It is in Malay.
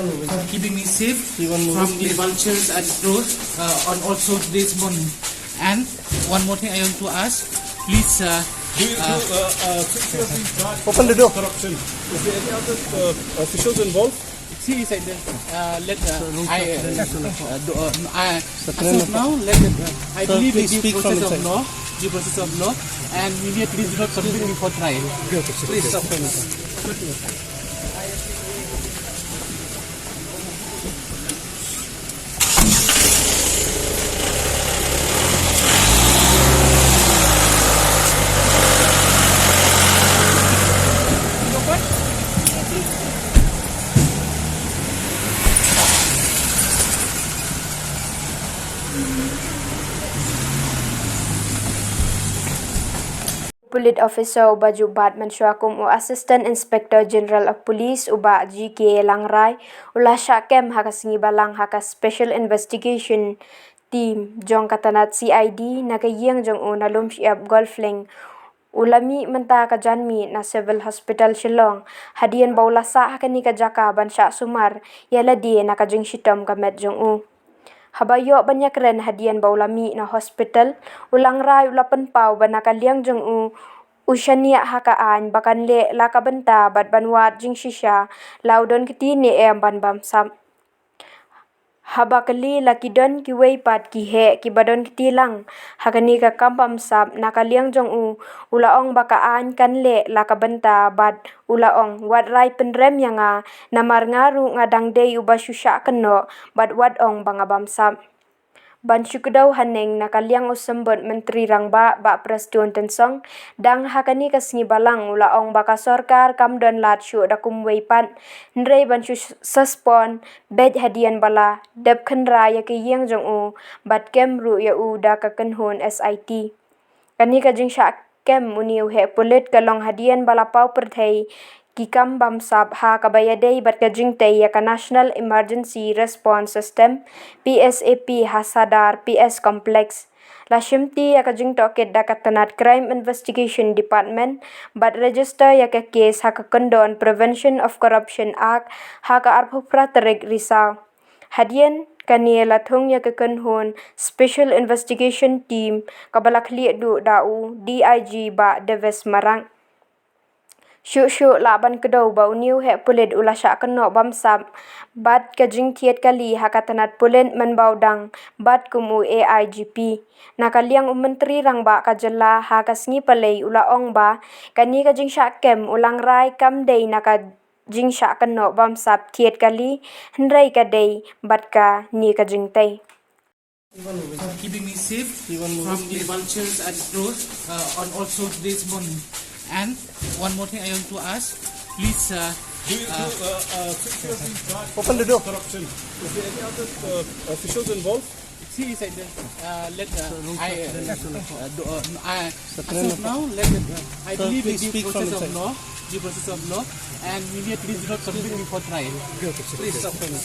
for keeping me safe from the vultures and crows on also today's morning. And one more thing I want to ask, please Open the door. Corruption. Is there any other officials involved? see inside there. Let now let I believe in the process of law, and we need to do not submit before trial. Please stop from Pulit officer uba jubat mensyakum u Assistant Inspector General of Police uba GK Langrai ula syakem haka singi balang haka Special Investigation Team jong katanat CID nakayang jong u nalum siap golfling ulami menta ka janmi na Civil Hospital Shillong hadian baulasa haka ni ka jaka ban Shah Sumar yala di nakajing shitom ka met jong u habayo banyak ren hadian baulami na hospital ulang rai ulapan pau banakaliang jeng usyania hakaan bakan le lakabenta bat banwat jing shisha laudon kitini ban Bamsap haba kali lakidon ki weipat ki he ki badon kitilang hakani ka kam Bamsap nakaliang jong ulaong bakaan kan le lakabenta bat ulaong wat rai Pynrem yanga namar ngaru ngadang day uba syusha keno bat wat ong banga Bamsap ban syukdaw haneng nakaliang usembot menteri rangba ba Presiden tensong dang hakani kasngi balang ulaong baka sorkar kamdon lat syu dakum weipat ndrei ban syu suspon bed hadian bala dep khenra ya ke yeng jong bat kem ru ya da ka kenhon SIT kani ka jing sha kem uniu he Pulit kalong hadian bala pau perthei ki kam Bamsap ha kabayadei bat ka jing tei ya ka National Emergency Response System PSAP hasadar PS Complex la shimti ya ka jing toket da ka tanat Crime Investigation Department bat register ya ka case ha ka kondon Prevention of Corruption Act ha ka arphupra tarik risau hadian kaniela thong ya ka kanhon Special Investigation Team kabalakli du dau DIG ba Deves Marang Syuk laban kedau bau niu he Pulit ula syak keno Bamsap bat ka jing tiet kali hakatanat Pulit menbau dang bat kumu AIGP nakaliang menteri rangba ka jela ha kasngi palei ula ong ba kani ka jing syak kem ulang rai kam dei naka jing syak keno Bamsap tiet kali hendrai ka dei bat ka ni ka jing tei for keeping me safe from the vultures and crows on also today's morning. And one more thing I want to ask, please Open the door. Corruption. Is there any other officials involved? see inside there. Let now let I believe in the process of law, and we need to do not submit before trial. Please stop from